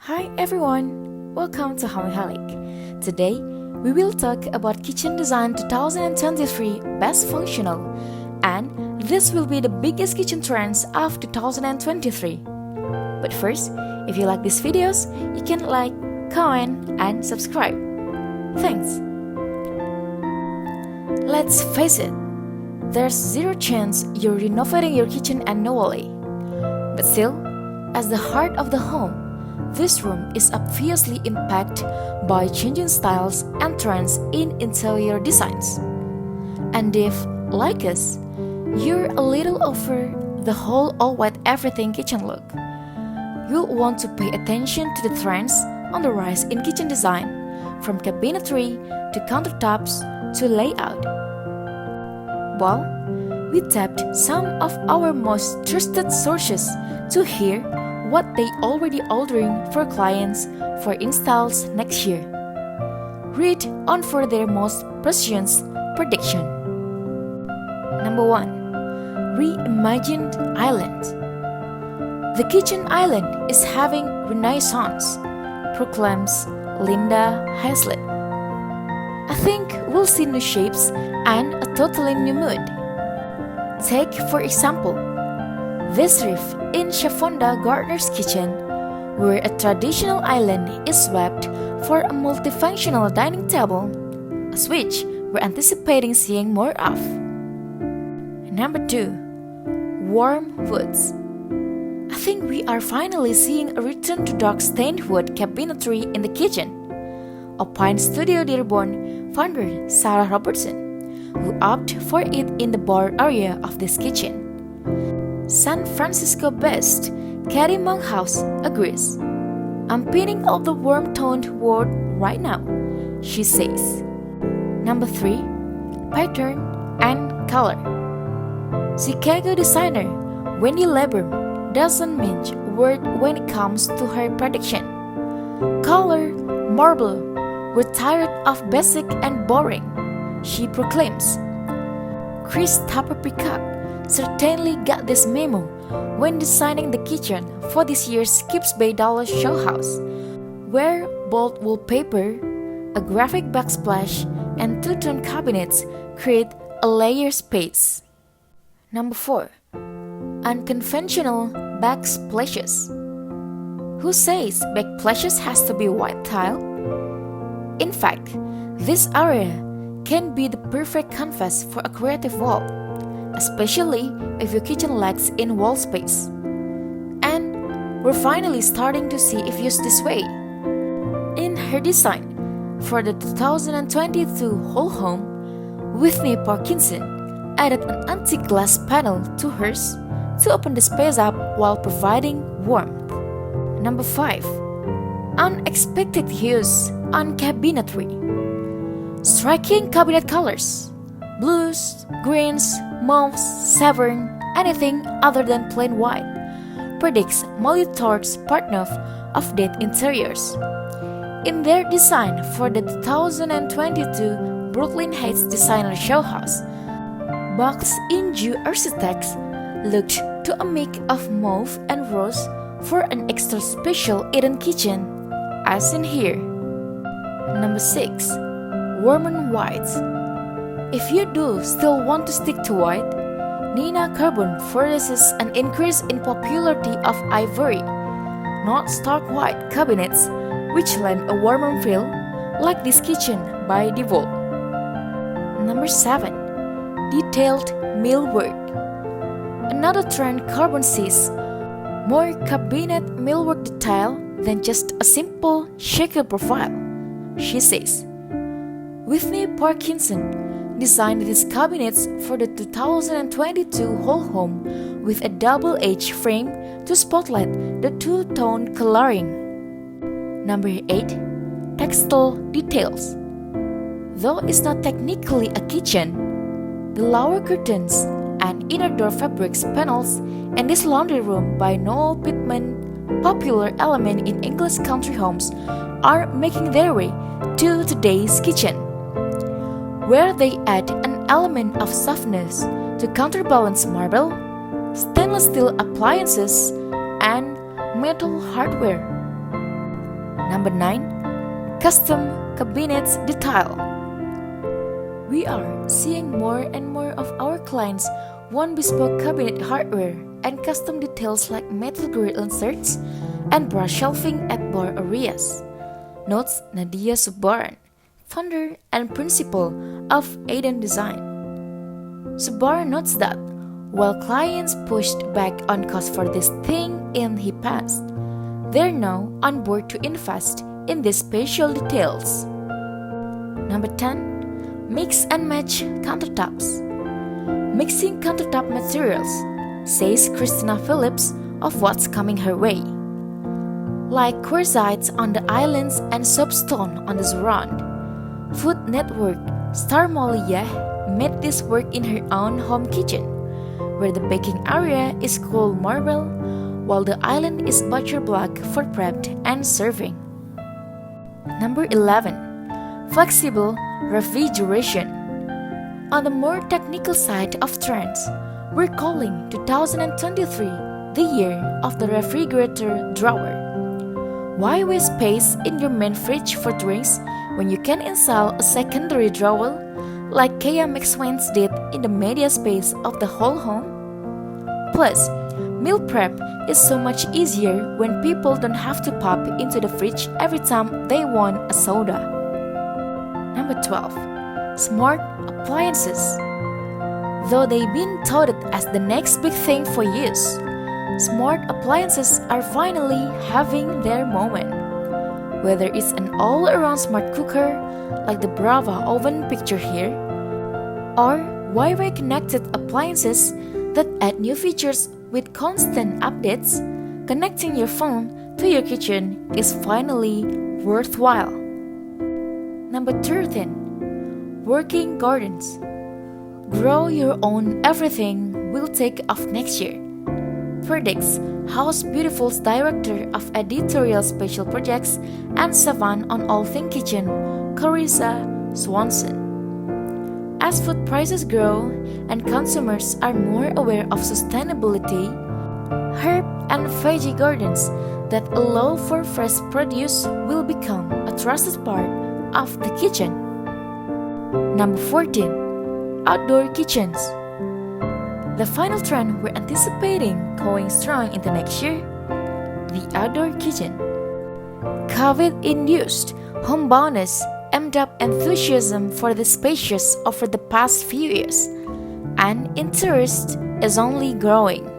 Hi everyone, welcome to Homiholic. Today, we will talk about Kitchen Design 2023 Best Functional, and this will be the biggest kitchen trends of 2023. But first, if you like these videos, you can like, comment, and subscribe. Thanks! Let's face it, there's zero chance you're renovating your kitchen annually. But still, as the heart of the home, this room is obviously impacted by changing styles and trends in interior designs. And if, like us, you're a little over the whole all-white everything kitchen look, you'll want to pay attention to the trends on the rise in kitchen design, from cabinetry to countertops to layout. Well, we tapped some of our most trusted sources to hear what they already ordering for clients for installs next year. Read on for their most prescient prediction. Number 1. Reimagined Island. The kitchen island is having renaissance, proclaims Linda Hazlitt. I think we'll see new shapes and a totally new mood. Take, for example, this reef in Chafonda Gardner's kitchen, where a traditional island is swept for a multifunctional dining table, a switch we're anticipating seeing more of. Number 2. Warm woods. I think we are finally seeing a return to dark stained wood cabinetry in the kitchen. Appliance Studio Dearborn founder Sarah Robertson, who opted for it in the bar area of this kitchen. San Francisco-based Katie Monkhouse agrees. I'm pinning off the warm-toned wood right now, she says. Number 3. Pattern and color. Chicago designer Wendy Labrum doesn't mince word when it comes to her prediction. Color, marble, we're tired of basic and boring, she proclaims. Chris Tapper-Peacock certainly got this memo when designing the kitchen for this year's Skips Bay Dallas Show House, where bold wallpaper, a graphic backsplash, and two-tone cabinets create a layer space. Number 4. Unconventional backsplashes. Who says backsplashes has to be white tile? In fact, this area can be the perfect canvas for a creative wall, especially if your kitchen lacks in wall space. And we're finally starting to see it used this way. In her design for the 2022 whole home, Whitney Parkinson added an antique glass panel to hers to open the space up while providing warmth. Number 5. Unexpected use on cabinetry. Striking cabinet colors. Blues, greens, mauves, severn, anything other than plain white, predicts Molly Thorpe's partner of Date Interiors. In their design for the 2022 Brooklyn Heights Designer Show House, Box Inju Architects looked to a mix of mauve and rose for an extra special Eden kitchen, as in here. Number 6. Warm and white. If you do still want to stick to white, Nina Carbon foresees an increase in popularity of ivory, not stark white cabinets, which lend a warmer feel, like this kitchen by default. Number 7. Detailed millwork. Another trend Carbon sees, more cabinet millwork detail than just a simple shaker profile, she says. Whitney Parkinson designed these cabinets for the 2022 whole home with a double-edged frame to spotlight the two-tone coloring. Number 8. Textile details. Though it's not technically a kitchen, the lower curtains and inner door fabrics panels in this laundry room by Noel Pittman, popular element in English country homes, are making their way to today's kitchen, where they add an element of softness to counterbalance marble, stainless steel appliances, and metal hardware. Number 9. Custom cabinets detail. We are seeing more and more of our clients want bespoke cabinet hardware and custom details like metal grill inserts and brass shelving at bar areas, notes Nadia Subaran, founder and principal of Aiden Design. Subaran notes that while clients pushed back on cost for this thing in the past, they're now on board to invest in these special details. Number 10. Mix and match countertops. Mixing countertop materials, says Christina Phillips of what's coming her way. Like quartzites on the islands and soapstone on the surround, Food Network star Molly Yeh made this work in her own home kitchen, where the baking area is cool marble, while the island is butcher block for prepped and serving. Number 11. Flexible refrigeration. On the more technical side of trends, we're calling 2023 the year of the refrigerator drawer. Why waste space in your main fridge for drinks when you can install a secondary drawer like Kea McSwain's did in the media space of the whole home? Plus, meal prep is so much easier when people don't have to pop into the fridge every time they want a soda. Number 12. Smart appliances. Though they've been touted as the next big thing for years, smart appliances are finally having their moment. Whether it's an all-around smart cooker like the Brava oven pictured here, or Wi-Fi connected appliances that add new features with constant updates, connecting your phone to your kitchen is finally worthwhile. Number 13. Working gardens. Grow your own everything will take off next year, predicts House Beautiful's director of editorial special projects and savant on all things kitchen, Carissa Swanson. As food prices grow and consumers are more aware of sustainability, herb and veggie gardens that allow for fresh produce will become a trusted part of the kitchen. Number 14. Outdoor kitchens. The final trend we're anticipating going strong into next year, the outdoor kitchen. COVID-induced homeboundness amped up enthusiasm for the spacious over the past few years, and interest is only growing.